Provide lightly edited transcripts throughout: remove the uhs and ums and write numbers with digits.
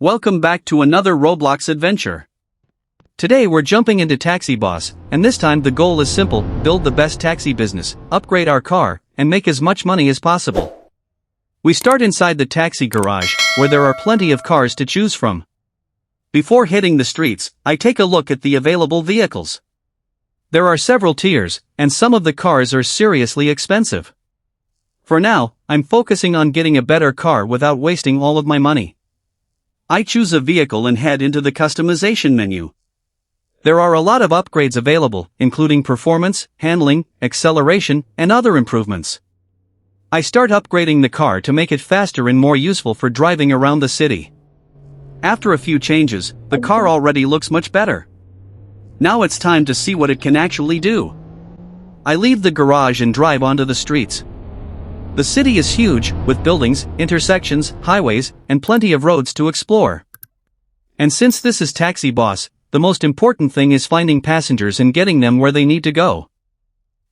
Welcome back to another Roblox adventure. Today we're jumping into Taxi Boss, and this time the goal is simple: build the best taxi business, upgrade our car, and make as much money as possible. We start inside the taxi garage, where there are plenty of cars to choose from. Before hitting the streets, I take a look at the available vehicles. There are several tiers, and some of the cars are seriously expensive. For now, I'm focusing on getting a better car without wasting all of my money. I choose a vehicle and head into the customization menu. There are a lot of upgrades available, including performance, handling, acceleration, and other improvements. I start upgrading the car to make it faster and more useful for driving around the city. After a few changes, the car already looks much better. Now it's time to see what it can actually do. I leave the garage and drive onto the streets. The city is huge, with buildings, intersections, highways, and plenty of roads to explore. And since this is Taxi Boss, the most important thing is finding passengers and getting them where they need to go.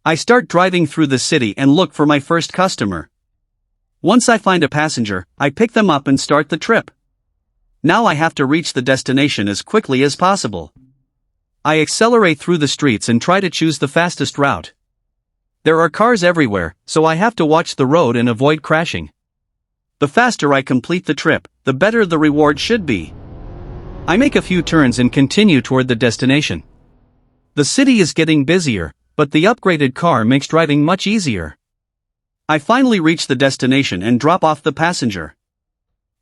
I start driving through the city and look for my first customer. Once I find a passenger, I pick them up and start the trip. Now I have to reach the destination as quickly as possible. I accelerate through the streets and try to choose the fastest route. There are cars everywhere, so I have to watch the road and avoid crashing. The faster I complete the trip, the better the reward should be. I make a few turns and continue toward the destination. The city is getting busier, but the upgraded car makes driving much easier. I finally reach the destination and drop off the passenger.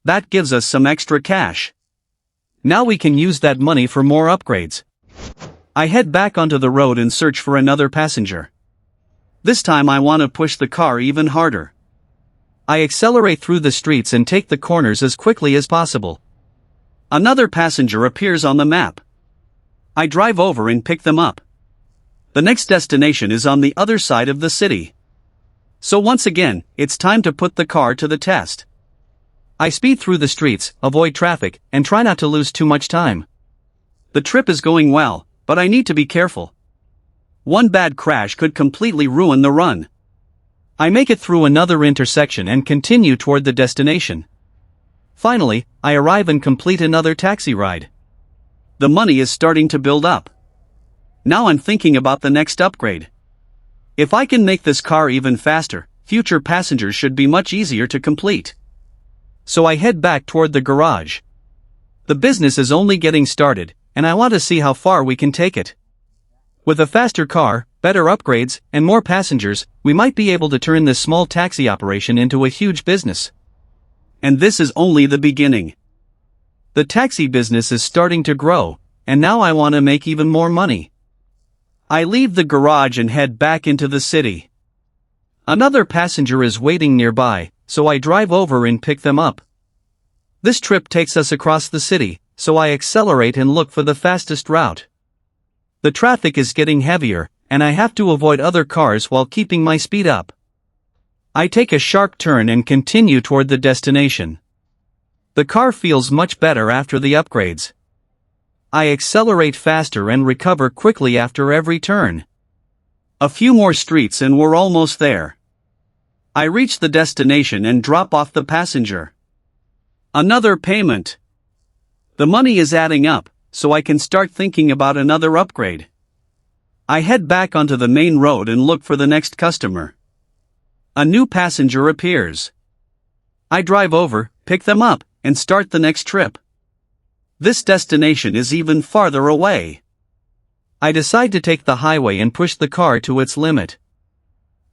That gives us some extra cash. Now we can use that money for more upgrades. I head back onto the road and search for another passenger. This time I want to push the car even harder. I accelerate through the streets and take the corners as quickly as possible. Another passenger appears on the map. I drive over and pick them up. The next destination is on the other side of the city. So once again, it's time to put the car to the test. I speed through the streets, avoid traffic, and try not to lose too much time. The trip is going well, but I need to be careful. One bad crash could completely ruin the run. I make it through another intersection and continue toward the destination. Finally, I arrive and complete another taxi ride. The money is starting to build up. Now I'm thinking about the next upgrade. If I can make this car even faster, future passengers should be much easier to complete. So I head back toward the garage. The business is only getting started, and I want to see how far we can take it. With a faster car, better upgrades, and more passengers, we might be able to turn this small taxi operation into a huge business. And this is only the beginning. The taxi business is starting to grow, and now I want to make even more money. I leave the garage and head back into the city. Another passenger is waiting nearby, so I drive over and pick them up. This trip takes us across the city, so I accelerate and look for the fastest route. The traffic is getting heavier, and I have to avoid other cars while keeping my speed up. I take a sharp turn and continue toward the destination. The car feels much better after the upgrades. I accelerate faster and recover quickly after every turn. A few more streets and we're almost there. I reach the destination and drop off the passenger. Another payment. The money is adding up, so I can start thinking about another upgrade. I head back onto the main road and look for the next customer. A new passenger appears. I drive over, pick them up, and start the next trip. This destination is even farther away. I decide to take the highway and push the car to its limit.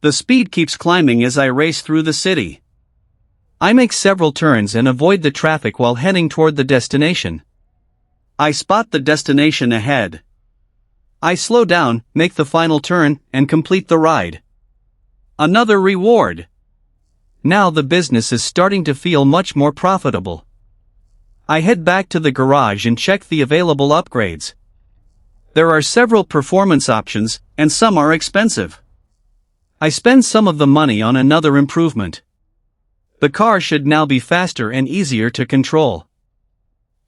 The speed keeps climbing as I race through the city. I make several turns and avoid the traffic while heading toward the destination. I spot the destination ahead. I slow down, make the final turn, and complete the ride. Another reward. Now the business is starting to feel much more profitable. I head back to the garage and check the available upgrades. There are several performance options, and some are expensive. I spend some of the money on another improvement. The car should now be faster and easier to control.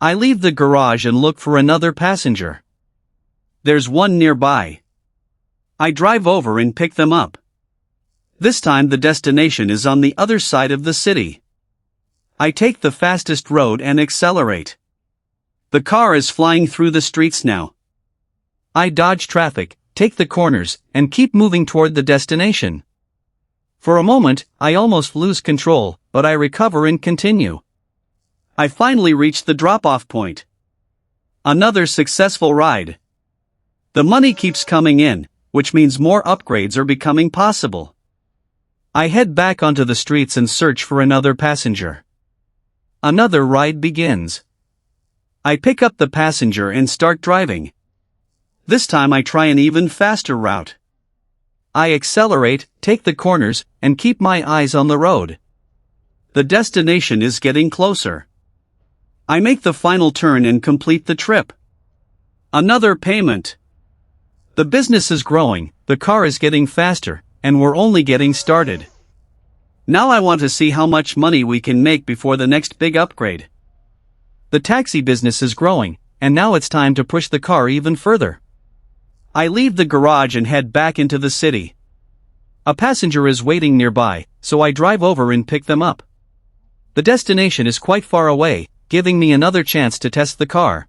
I leave the garage and look for another passenger. There's one nearby. I drive over and pick them up. This time the destination is on the other side of the city. I take the fastest road and accelerate. The car is flying through the streets now. I dodge traffic, take the corners, and keep moving toward the destination. For a moment, I almost lose control, but I recover and continue. I finally reach the drop-off point. Another successful ride. The money keeps coming in, which means more upgrades are becoming possible. I head back onto the streets and search for another passenger. Another ride begins. I pick up the passenger and start driving. This time I try an even faster route. I accelerate, take the corners, and keep my eyes on the road. The destination is getting closer. I make the final turn and complete the trip. Another payment. The business is growing, the car is getting faster, and we're only getting started. Now I want to see how much money we can make before the next big upgrade. The taxi business is growing, and now it's time to push the car even further. I leave the garage and head back into the city. A passenger is waiting nearby, so I drive over and pick them up. The destination is quite far away, giving me another chance to test the car.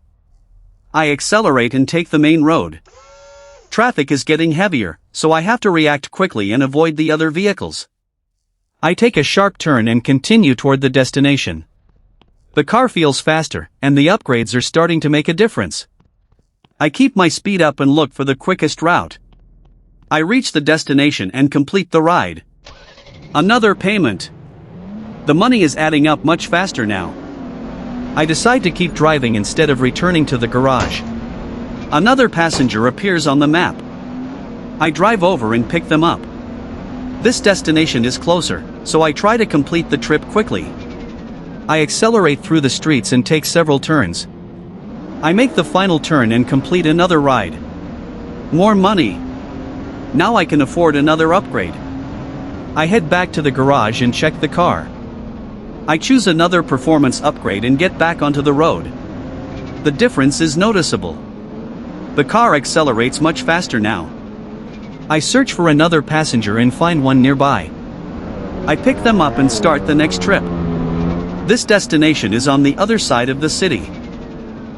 I accelerate and take the main road. Traffic is getting heavier, so I have to react quickly and avoid the other vehicles. I take a sharp turn and continue toward the destination. The car feels faster, and the upgrades are starting to make a difference. I keep my speed up and look for the quickest route. I reach the destination and complete the ride. Another payment. The money is adding up much faster now. I decide to keep driving instead of returning to the garage. Another passenger appears on the map. I drive over and pick them up. This destination is closer, so I try to complete the trip quickly. I accelerate through the streets and take several turns. I make the final turn and complete another ride. More money. Now I can afford another upgrade. I head back to the garage and check the car. I choose another performance upgrade and get back onto the road. The difference is noticeable. The car accelerates much faster now. I search for another passenger and find one nearby. I pick them up and start the next trip. This destination is on the other side of the city.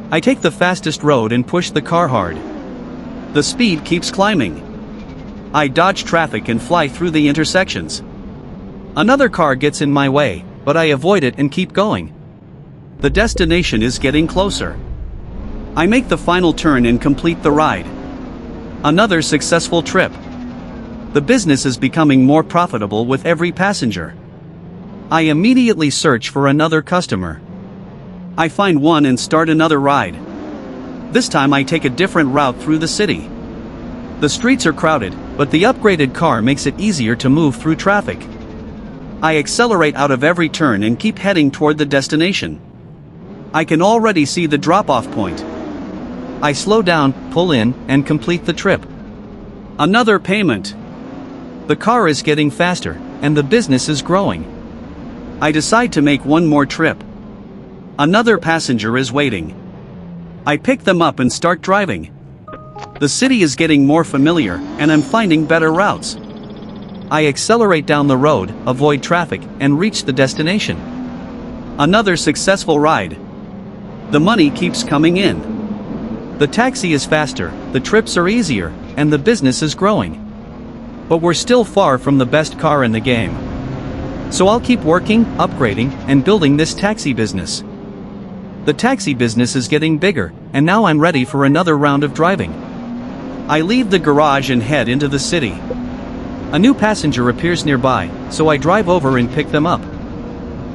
I take the fastest road and push the car hard. The speed keeps climbing. I dodge traffic and fly through the intersections. Another car gets in my way, but I avoid it and keep going. The destination is getting closer. I make the final turn and complete the ride. Another successful trip. The business is becoming more profitable with every passenger. I immediately search for another customer. I find one and start another ride. This time I take a different route through the city. The streets are crowded, but the upgraded car makes it easier to move through traffic. I accelerate out of every turn and keep heading toward the destination. I can already see the drop-off point. I slow down, pull in, and complete the trip. Another payment. The car is getting faster, and the business is growing. I decide to make one more trip. Another passenger is waiting. I pick them up and start driving. The city is getting more familiar, and I'm finding better routes. I accelerate down the road, avoid traffic, and reach the destination. Another successful ride. The money keeps coming in. The taxi is faster, the trips are easier, and the business is growing. But we're still far from the best car in the game. So I'll keep working, upgrading, and building this taxi business. The taxi business is getting bigger, and now I'm ready for another round of driving. I leave the garage and head into the city. A new passenger appears nearby, so I drive over and pick them up.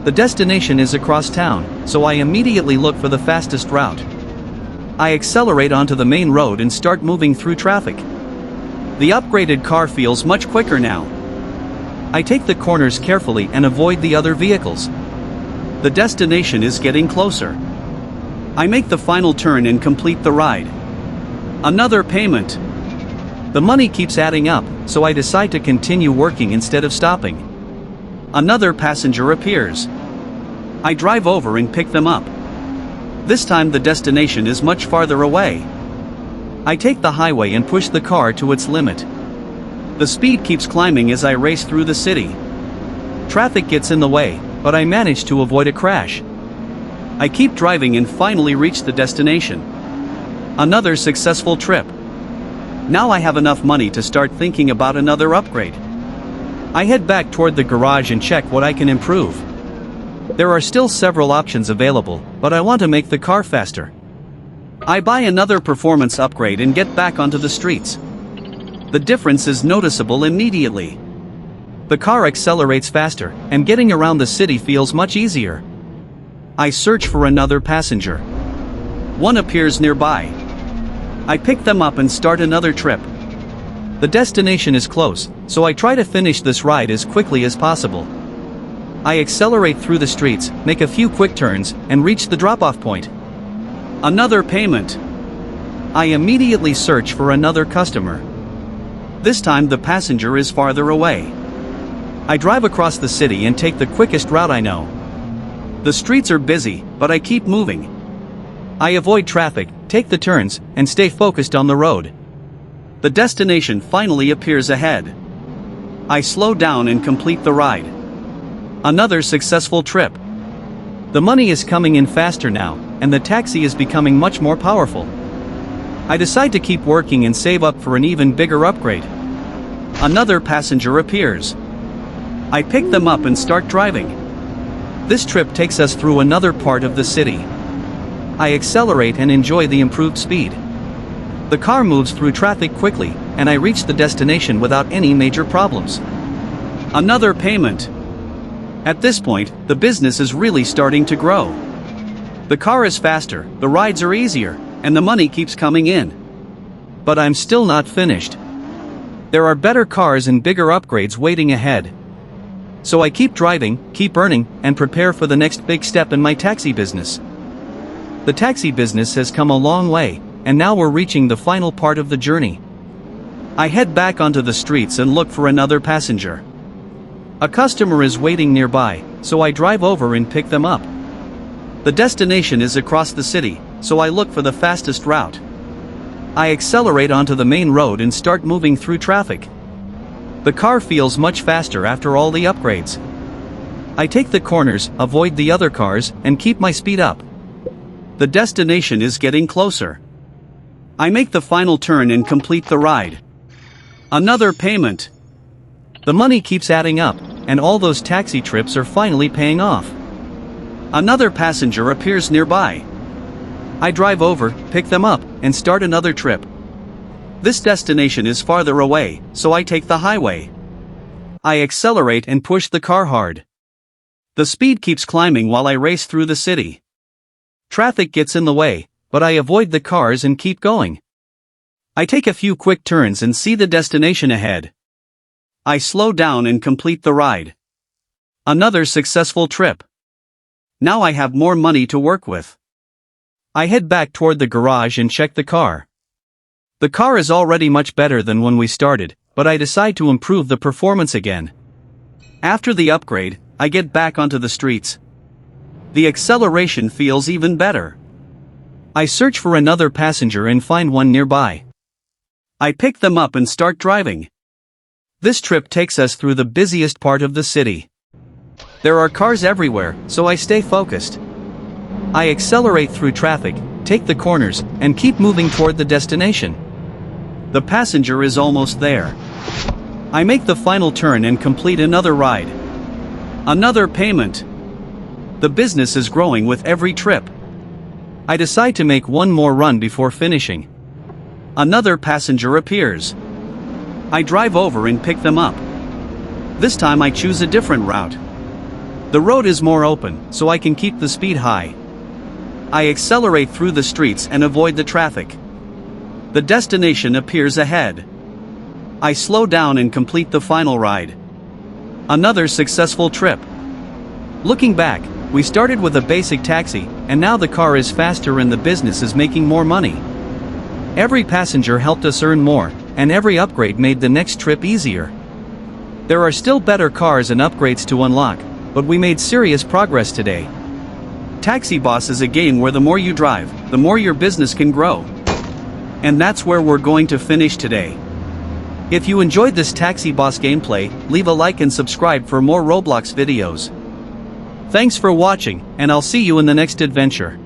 The destination is across town, so I immediately look for the fastest route. I accelerate onto the main road and start moving through traffic. The upgraded car feels much quicker now. I take the corners carefully and avoid the other vehicles. The destination is getting closer. I make the final turn and complete the ride. Another payment. The money keeps adding up, so I decide to continue working instead of stopping. Another passenger appears. I drive over and pick them up. This time the destination is much farther away. I take the highway and push the car to its limit. The speed keeps climbing as I race through the city. Traffic gets in the way, but I managed to avoid a crash. I keep driving and finally reach the destination. Another successful trip. Now I have enough money to start thinking about another upgrade. I head back toward the garage and check what I can improve. There are still several options available, but I want to make the car faster. I buy another performance upgrade and get back onto the streets. The difference is noticeable immediately. The car accelerates faster, and getting around the city feels much easier. I search for another passenger. One appears nearby. I pick them up and start another trip. The destination is close, so I try to finish this ride as quickly as possible. I accelerate through the streets, make a few quick turns, and reach the drop-off point. Another payment. I immediately search for another customer. This time the passenger is farther away. I drive across the city and take the quickest route I know. The streets are busy, but I keep moving. I avoid traffic, take the turns, and stay focused on the road. The destination finally appears ahead. I slow down and complete the ride. Another successful trip. The money is coming in faster now, and the taxi is becoming much more powerful. I decide to keep working and save up for an even bigger upgrade. Another passenger appears. I pick them up and start driving. This trip takes us through another part of the city. I accelerate and enjoy the improved speed. The car moves through traffic quickly, and I reach the destination without any major problems. Another payment. At this point, the business is really starting to grow. The car is faster, the rides are easier, and the money keeps coming in. But I'm still not finished. There are better cars and bigger upgrades waiting ahead. So I keep driving, keep earning, and prepare for the next big step in my taxi business. The taxi business has come a long way, and now we're reaching the final part of the journey. I head back onto the streets and look for another passenger. A customer is waiting nearby, so I drive over and pick them up. The destination is across the city, so I look for the fastest route. I accelerate onto the main road and start moving through traffic. The car feels much faster after all the upgrades. I take the corners, avoid the other cars, and keep my speed up. The destination is getting closer. I make the final turn and complete the ride. Another payment. The money keeps adding up, and all those taxi trips are finally paying off. Another passenger appears nearby. I drive over, pick them up, and start another trip. This destination is farther away, so I take the highway. I accelerate and push the car hard. The speed keeps climbing while I race through the city. Traffic gets in the way, but I avoid the cars and keep going. I take a few quick turns and see the destination ahead. I slow down and complete the ride. Another successful trip. Now I have more money to work with. I head back toward the garage and check the car. The car is already much better than when we started, but I decide to improve the performance again. After the upgrade, I get back onto the streets. The acceleration feels even better. I search for another passenger and find one nearby. I pick them up and start driving. This trip takes us through the busiest part of the city. There are cars everywhere, so I stay focused. I accelerate through traffic, take the corners, and keep moving toward the destination. The passenger is almost there. I make the final turn and complete another ride. Another payment. The business is growing with every trip. I decide to make one more run before finishing. Another passenger appears. I drive over and pick them up. This time I choose a different route. The road is more open, so I can keep the speed high. I accelerate through the streets and avoid the traffic. The destination appears ahead. I slow down and complete the final ride. Another successful trip. Looking back, we started with a basic taxi, and now the car is faster and the business is making more money. Every passenger helped us earn more, and every upgrade made the next trip easier. There are still better cars and upgrades to unlock, but we made serious progress today. Taxi Boss is a game where the more you drive, the more your business can grow. And that's where we're going to finish today. If you enjoyed this Taxi Boss gameplay, leave a like and subscribe for more Roblox videos. Thanks for watching, and I'll see you in the next adventure.